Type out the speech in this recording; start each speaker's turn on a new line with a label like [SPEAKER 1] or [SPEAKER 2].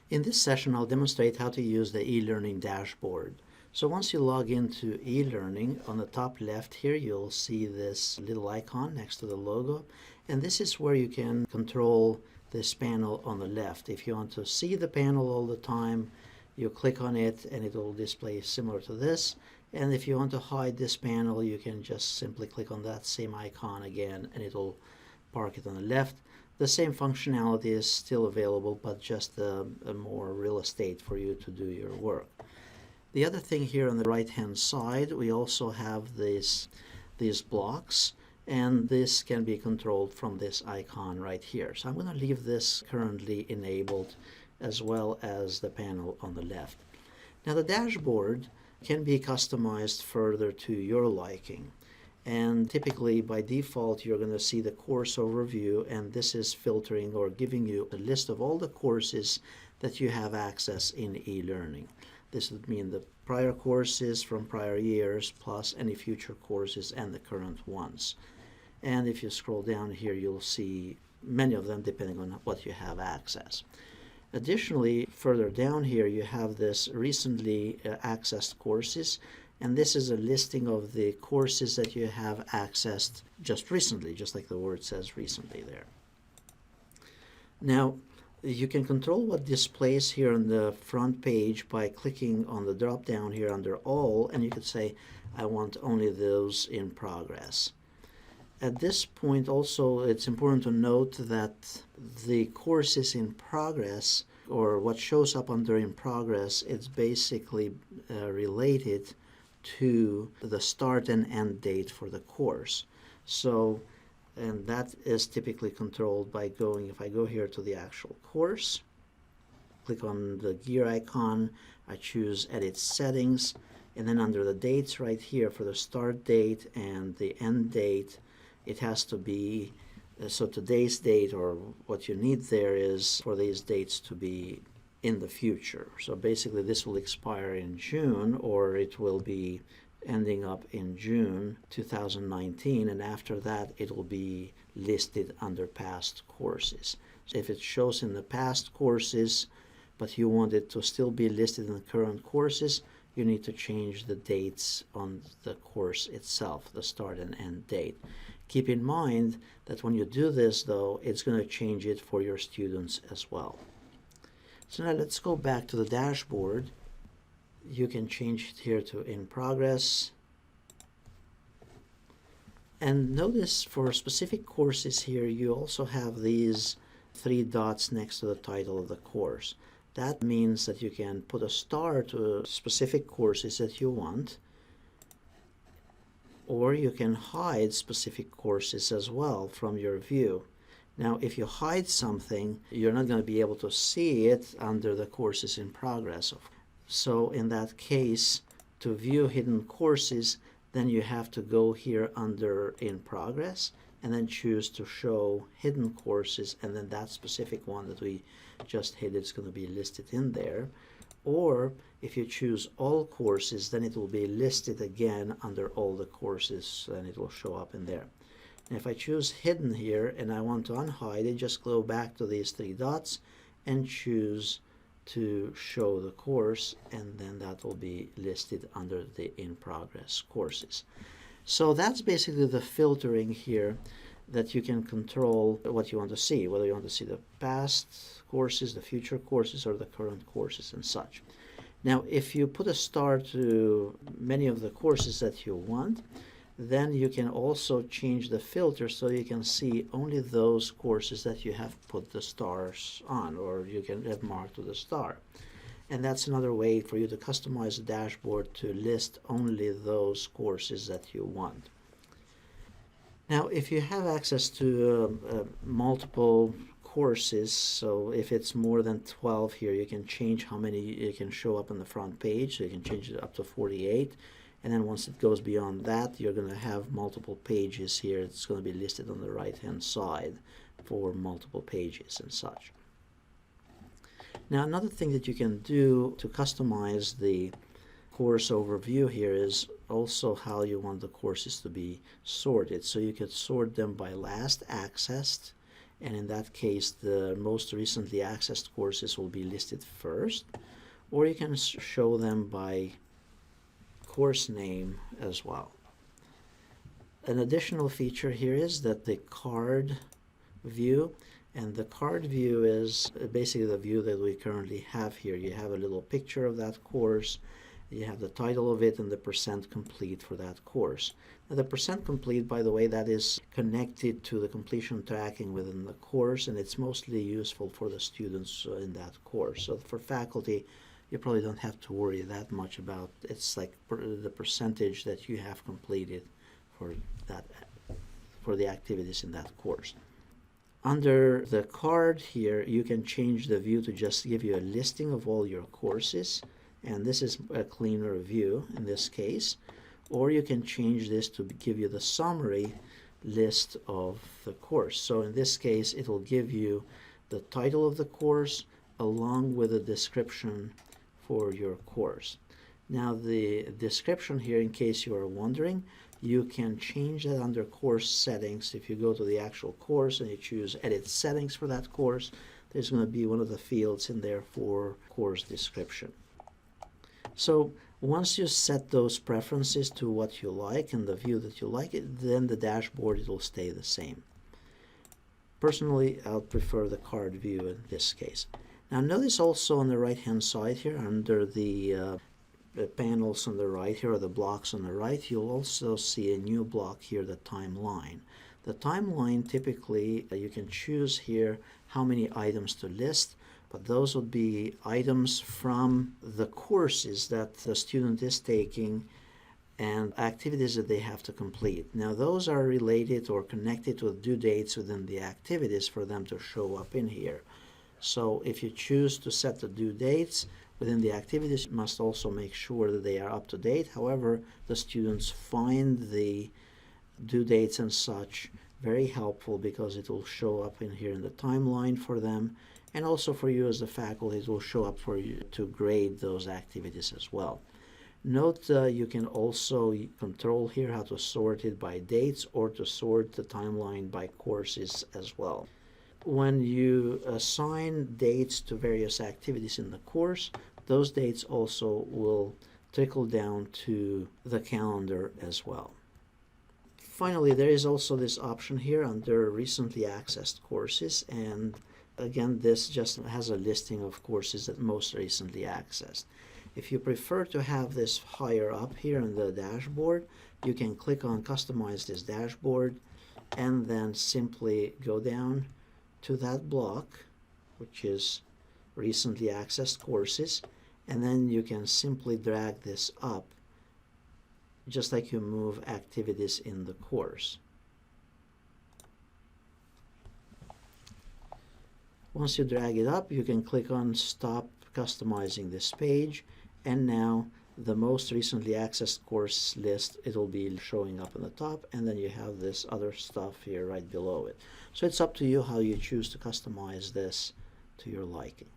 [SPEAKER 1] In this session, I'll demonstrate how to use the eLearning dashboard. So once you log into eLearning, on the top left here, you'll see this little icon next to the logo. And this is where you can control this panel on the left. If you want to see the panel all the time, you click on it and it will display similar to this. And if you want to hide this panel, you can just simply click on that same icon again and it'll park it on the left. The same functionality is still available, but just a more real estate for you to do your work. The other thing here on the right hand side, we also have these blocks, and this can be controlled from this icon right here. So I'm going to leave this currently enabled, as well as the panel on the left. Now the dashboard can be customized further to your liking. And typically by default you're going to see the course overview, and this is filtering or giving you a list of all the courses that you have access in eLearning. This would mean the prior courses from prior years plus any future courses and the current ones. And if you scroll down here, you'll see many of them depending on what you have access. Additionally, further down here you have this recently accessed courses. And this is a listing of the courses that you have accessed just recently, just like the word says recently there. Now, you can control what displays here on the front page by clicking on the drop down here under All, and you could say, I want only those in progress. At this point also, it's important to note that the courses in progress, or what shows up under in progress, it's basically related to the start and end date for the course. So, and that is typically controlled by going, if I go here to the actual course, click on the gear icon, I choose Edit Settings, and then under the dates right here for the start date and the end date, it has to be, so today's date, or what you need there is for these dates to be in the future. So basically this will expire in June, or it will be ending up in June 2019, and after that it will be listed under past courses. So if it shows in the past courses but you want it to still be listed in the current courses, you need to change the dates on the course itself, the start and end date. Keep in mind that when you do this though, it's going to change it for your students as well. So now let's go back to the dashboard. You can change it here to in progress. And notice for specific courses here, you also have these 3 dots next to the title of the course. That means that you can put a star to specific courses that you want, or you can hide specific courses as well from your view. Now, if you hide something, you're not going to be able to see it under the courses in progress. So in that case, to view hidden courses, then you have to go here under in progress and then choose to show hidden courses, and then that specific one that we just hid is going to be listed in there. Or if you choose all courses, then it will be listed again under all the courses, and it will show up in there. And if I choose hidden here and I want to unhide it, just go back to these 3 dots and choose to show the course, and then that will be listed under the in progress courses. So that's basically the filtering here, that you can control what you want to see, whether you want to see the past courses, the future courses, or the current courses and such. Now, if you put a star to many of the courses that you want, then you can also change the filter so you can see only those courses that you have put the stars on, or you can have marked with a star. And that's another way for you to customize the dashboard to list only those courses that you want. Now, if you have access to multiple courses, so if it's more than 12 here, you can change how many you can show up on the front page. So you can change it up to 48. And then once it goes beyond that, you're going to have multiple pages here. It's going to be listed on the right-hand side for multiple pages and such. Now, another thing that you can do to customize the course overview here is also how you want the courses to be sorted. So you could sort them by last accessed, and in that case the most recently accessed courses will be listed first, or you can show them by course name as well. An additional feature here is that the card view, and the card view is basically the view that we currently have here. You have a little picture of that course, you have the title of it and the percent complete for that course. Now the percent complete, by the way, that is connected to the completion tracking within the course, and it's mostly useful for the students in that course. So for faculty, you probably don't have to worry that much about it. It's like the percentage that you have completed for that, for the activities in that course. Under the card here, you can change the view to just give you a listing of all your courses, and this is a cleaner view in this case. Or you can change this to give you the summary list of the course. So in this case, it will give you the title of the course along with a description for your course. Now the description here, in case you are wondering, you can change that under course settings. If you go to the actual course and you choose edit settings for that course, there's going to be one of the fields in there for course description. So once you set those preferences to what you like and the view that you like, then the dashboard, it will stay the same. Personally, I'll prefer the card view in this case. Now notice also on the right hand side here, under the panels on the right here, or the blocks on the right, you'll also see a new block here, the timeline. The timeline, typically you can choose here how many items to list, but those would be items from the courses that the student is taking and activities that they have to complete. Now those are related or connected to due dates within the activities for them to show up in here. So if you choose to set the due dates within the activities, you must also make sure that they are up to date. However, the students find the due dates and such very helpful because it will show up in here in the timeline for them, and also for you as the faculty, it will show up for you to grade those activities as well. Note you can also control here how to sort it by dates or to sort the timeline by courses as well. When you assign dates to various activities in the course, those dates also will trickle down to the calendar as well. Finally, there is also this option here under recently accessed courses, and again, this just has a listing of courses that most recently accessed. If you prefer to have this higher up here in the dashboard, you can click on Customize this dashboard and then simply go down to that block, which is recently accessed courses, and then you can simply drag this up just like you move activities in the course. Once you drag it up, you can click on Stop Customizing this page, and now the most recently accessed course list, it will be showing up on the top, and then you have this other stuff here right below it. So it's up to you how you choose to customize this to your liking.